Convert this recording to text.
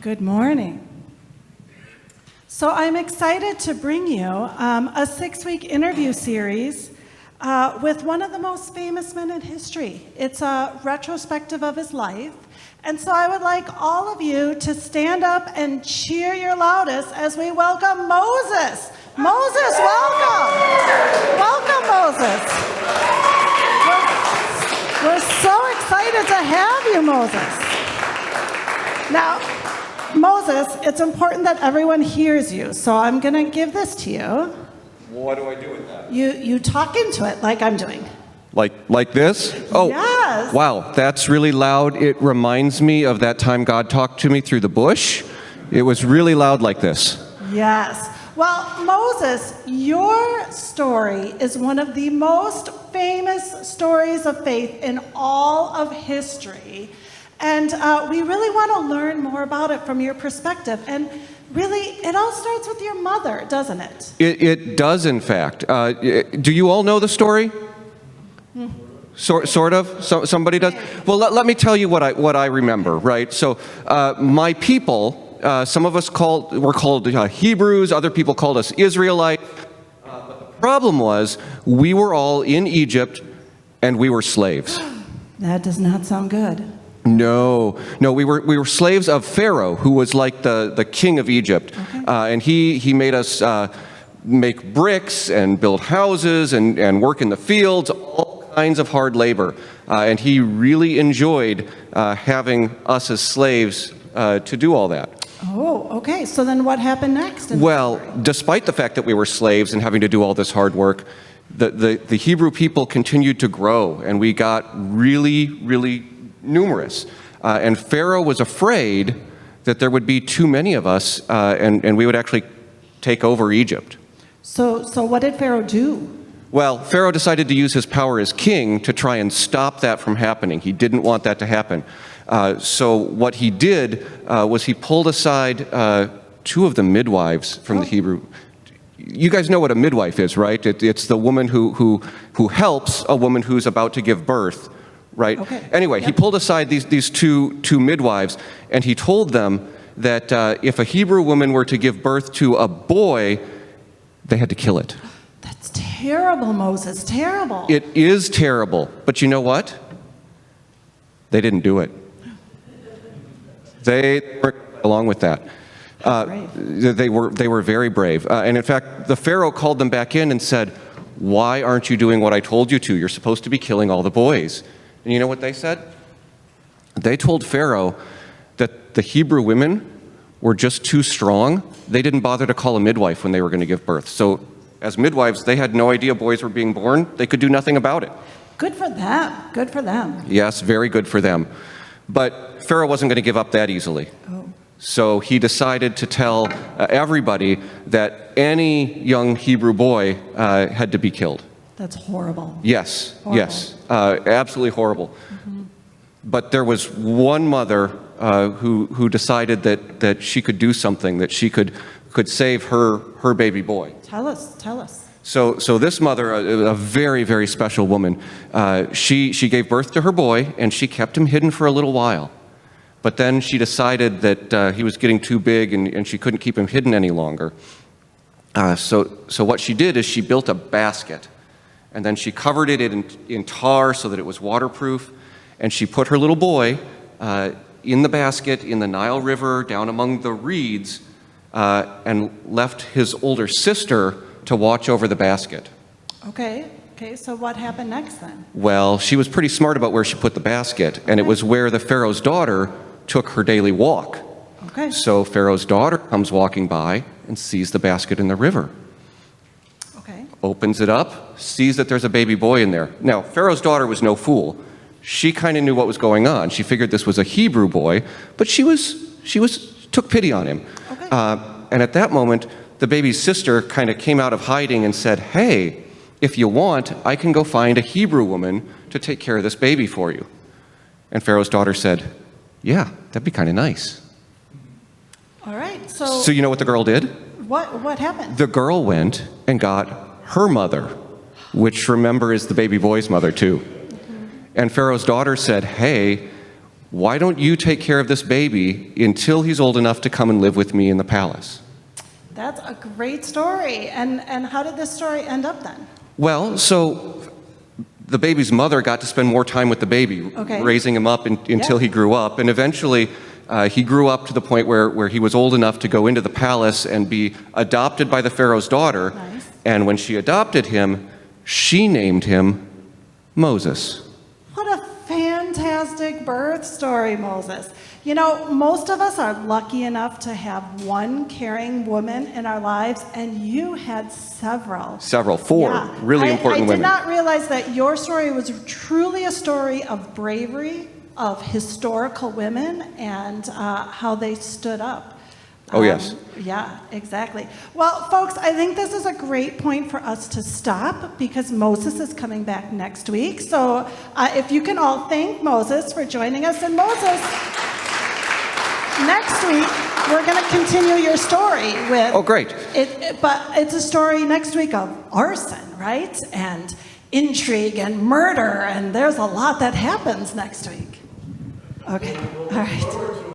Good morning. So I'm excited to bring you a 6-week interview series with one of the most famous men in history. It's a retrospective of his life. And so I would like all of you to stand up and cheer your loudest as we welcome Moses. Moses, welcome. Welcome, Moses. We're so excited to have you, Moses. Now, Moses, it's important that everyone hears you, so I'm going to give this to you. What do I do with that? You talk into it like I'm doing. Like this? Oh, yes. Wow, that's really loud. It reminds me of that time God talked to me through the bush. It was really loud like this. Yes. Well, Moses, your story is one of the most famous stories of faith in all of history. And we really want to learn more about it from your perspective. And really, it all starts with your mother, doesn't it? It does, in fact. Do you all know the story? Sort of? Somebody does? Well, let me tell you what I remember, right? So my people, some of us were called Hebrews, other people called us Israelites. But the problem was we were all in Egypt and we were slaves. That does not sound good. No, we were slaves of Pharaoh, who was like the king of Egypt. Okay. And he made us make bricks and build houses and work in the fields, all kinds of hard labor. And he really enjoyed having us as slaves to do all that. Oh, okay. So then what happened next? Well, despite the fact that we were slaves and having to do all this hard work, the Hebrew people continued to grow, and we got really, really numerous. And Pharaoh was afraid that there would be too many of us, and we would actually take over Egypt. So what did Pharaoh do? Well, Pharaoh decided to use his power as king to try and stop that from happening. He didn't want that to happen. So what he did was he pulled aside 2 of the midwives from the Hebrew. You guys know what a midwife is, right? It's the woman who helps a woman who's about to give birth. Right? Okay. Anyway, Yep. He pulled aside these two midwives, and he told them that if a Hebrew woman were to give birth to a boy, they had to kill it. That's terrible, Moses. Terrible. It is terrible, but you know what? They didn't do it. They were along with that. They were very brave, and in fact, the Pharaoh called them back in and said, "Why aren't you doing what I told you to? You're supposed to be killing all the boys." And you know what they said? They told Pharaoh that the Hebrew women were just too strong. They didn't bother to call a midwife when they were going to give birth. So as midwives, they had no idea boys were being born. They could do nothing about it. Good for them. Good for them. Yes, very good for them. But Pharaoh wasn't going to give up that easily. Oh. So he decided to tell everybody that any young Hebrew boy had to be killed. That's horrible. Yes, Horrible. yes, absolutely horrible. Mm-hmm. But there was one mother who decided that she could do something, that she could save her baby boy. Tell us. So this mother, a very, very special woman, she gave birth to her boy, and she kept him hidden for a little while. But then she decided that he was getting too big, and she couldn't keep him hidden any longer. So what she did is she built a basket. And then she covered it in tar so that it was waterproof. And she put her little boy in the basket in the Nile River down among the reeds and left his older sister to watch over the basket. Okay, so what happened next then? Well, she was pretty smart about where she put the basket. And it was where the Pharaoh's daughter took her daily walk. Okay. So Pharaoh's daughter comes walking by and sees the basket in the river. Opens it up, sees that there's a baby boy in there. Now, Pharaoh's daughter was no fool. She kind of knew what was going on. She figured this was a Hebrew boy, but she took pity on him. Okay. And at that moment, the baby's sister kind of came out of hiding and said, "Hey, if you want, I can go find a Hebrew woman to take care of this baby for you." And Pharaoh's daughter said, "Yeah, that'd be kind of nice." All right, So you know what the girl did? What happened? The girl went and got her mother, which, remember, is the baby boy's mother too. And Pharaoh's daughter said, "Hey, why don't you take care of this baby until he's old enough to come and live with me in the palace? That's a great story. And how did this story end up then? Well, so the baby's mother got to spend more time with the baby, Okay. raising him up until Yeah. he grew up. And eventually, he grew up to the point where he was old enough to go into the palace and be adopted by the Pharaoh's daughter. Nice. And when she adopted him, she named him Moses. What a fantastic birth story, Moses. You know, most of us are lucky enough to have one caring woman in our lives, and you had several. Four Yeah. really important I women. did not realize that your story was truly a story of bravery, of historical women, and how they stood up. Oh, yes. Yeah, exactly. Well, folks, I think this is a great point for us to stop because Moses is coming back next week. So if you can all thank Moses for joining us. And Moses, next week, we're going to continue your story with... Oh, great. But it's a story next week of arson, right? And intrigue and murder. And there's a lot that happens next week. Okay, all right.